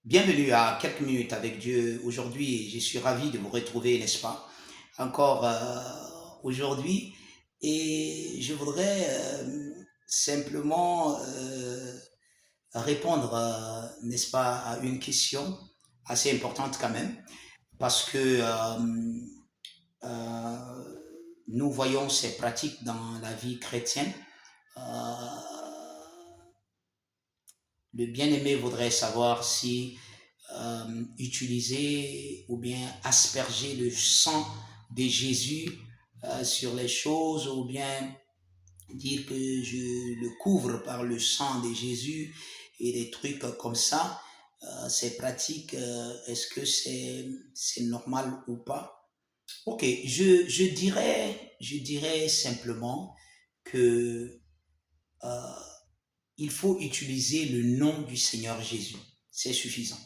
Bienvenue à quelques minutes avec Dieu. Aujourd'hui, je suis ravi de vous retrouver, n'est-ce pas? Encore aujourd'hui. Et je voudrais simplement répondre, n'est-ce pas, à une question assez importante quand même, parce que euh, nous voyons ces pratiques dans la vie chrétienne. Euh, le bien-aimé voudrait savoir si utiliser ou bien asperger le sang de Jésus sur les choses ou bien dire que je le couvre par le sang de Jésus et des trucs comme ça. Ces pratiques, est-ce que c'est normal ou pas? Ok, je dirais simplement que euh, il faut utiliser le nom du Seigneur Jésus. C'est suffisant.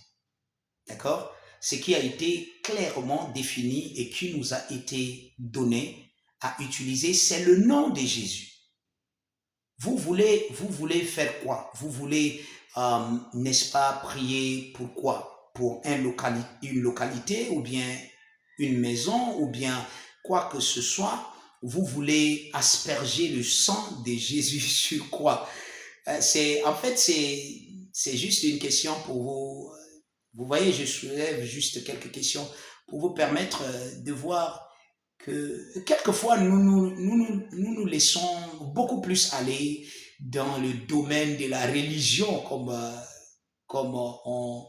D'accord? Ce qui a été clairement défini et qui nous a été donné à utiliser, c'est le nom de Jésus. Vous voulez faire quoi? Vous voulez, n'est-ce pas, prier pour quoi? Pour une localité ou bien une maison ou bien quoi que ce soit? Vous voulez asperger le sang de Jésus sur quoi? En fait, c'est juste une question pour vous. Vous voyez, je soulève juste quelques questions pour vous permettre de voir que quelquefois nous laissons beaucoup plus aller dans le domaine de la religion comme on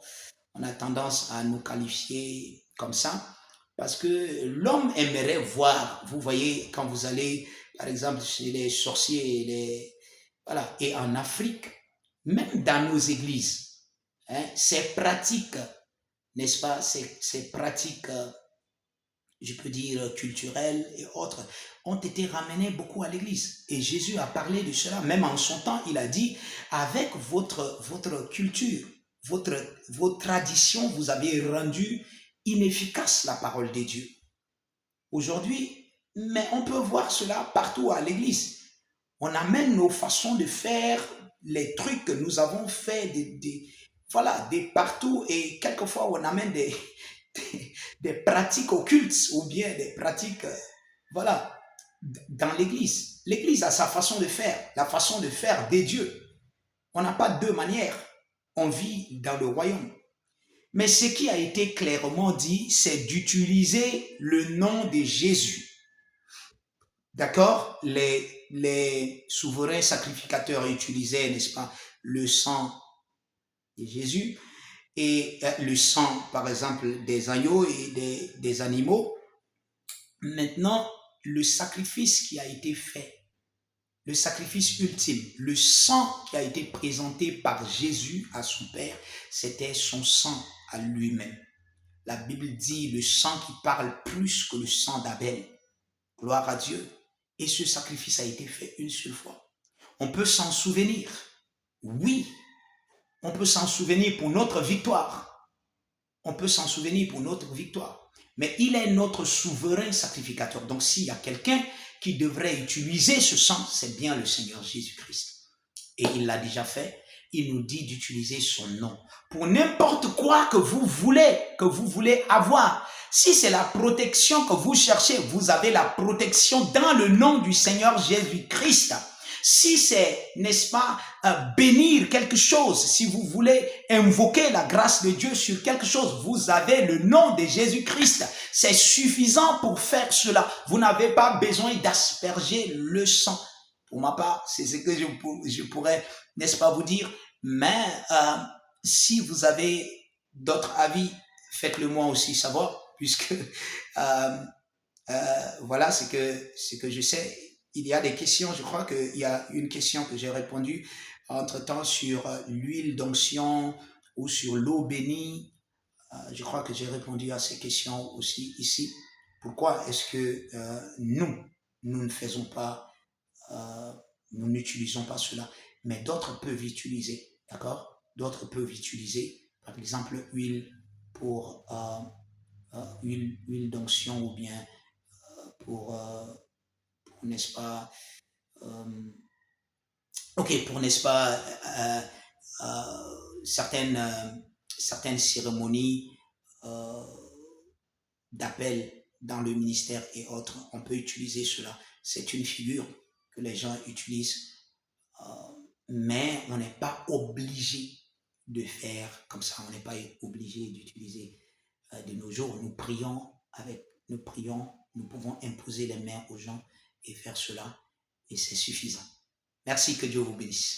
a tendance à nous qualifier comme ça. Parce que l'homme aimerait voir, vous voyez, quand vous allez, par exemple, chez les sorciers, voilà, et en Afrique, même dans nos églises, hein, ces pratiques, n'est-ce pas, ces pratiques, je peux dire, culturelles et autres, ont été ramenées beaucoup à l'église. Et Jésus a parlé de cela, même en son temps, il a dit, avec votre culture, vos traditions, vous avez rendu inefficace la parole de Dieu. Aujourd'hui, mais on peut voir cela partout à l'église. On amène nos façons de faire, les trucs que nous avons fait, voilà, des partout, et quelquefois on amène des pratiques occultes ou bien des pratiques, voilà, dans l'église. L'église a sa façon de faire, la façon de faire des dieux. On n'a pas deux manières. On vit dans le royaume. Mais ce qui a été clairement dit, c'est d'utiliser le nom de Jésus. D'accord? Les souverains sacrificateurs utilisaient, n'est-ce pas, le sang de Jésus et le sang, par exemple, des agneaux et des animaux. Maintenant, le sacrifice qui a été fait, le sacrifice ultime, le sang qui a été présenté par Jésus à son Père, c'était son sang à lui-même. La Bible dit le sang qui parle plus que le sang d'Abel. Gloire à Dieu. Et ce sacrifice a été fait une seule fois. On peut s'en souvenir. Oui, on peut s'en souvenir pour notre victoire. On peut s'en souvenir pour notre victoire. Mais il est notre souverain sacrificateur. Donc s'il y a quelqu'un qui devrait utiliser ce sang, c'est bien le Seigneur Jésus-Christ. Et il l'a déjà fait. Il nous dit d'utiliser son nom pour n'importe quoi que vous voulez avoir. Si c'est la protection que vous cherchez, vous avez la protection dans le nom du Seigneur Jésus-Christ. Si c'est, n'est-ce pas, bénir quelque chose, si vous voulez invoquer la grâce de Dieu sur quelque chose, vous avez le nom de Jésus-Christ. C'est suffisant pour faire cela. Vous n'avez pas besoin d'asperger le sang. Pour ma part, c'est ce que je pourrais, n'est-ce pas, vous dire. Mais si vous avez d'autres avis, faites-le moi aussi savoir, puisque voilà ce que je sais. Il y a des questions, je crois qu'il y a une question que j'ai répondu entre-temps sur l'huile d'onction ou sur l'eau bénie. Je crois que j'ai répondu à ces questions aussi ici. Pourquoi est-ce que nous ne faisons pas, euh, nous n'utilisons pas cela, mais d'autres peuvent utiliser, d'accord? D'autres peuvent utiliser, par exemple, huile pour huile d'onction ou bien pour n'est-ce pas, euh, ok, pour n'est-ce pas, certaines certaines cérémonies euh, d'appel dans le ministère et autres, on peut utiliser cela. C'est une figure que les gens utilisent, euh, mais on n'est pas obligé de faire comme ça. On n'est pas obligé d'utiliser de nos jours. Nous prions, nous pouvons imposer les mains aux gens et faire cela, et c'est suffisant. Merci, que Dieu vous bénisse.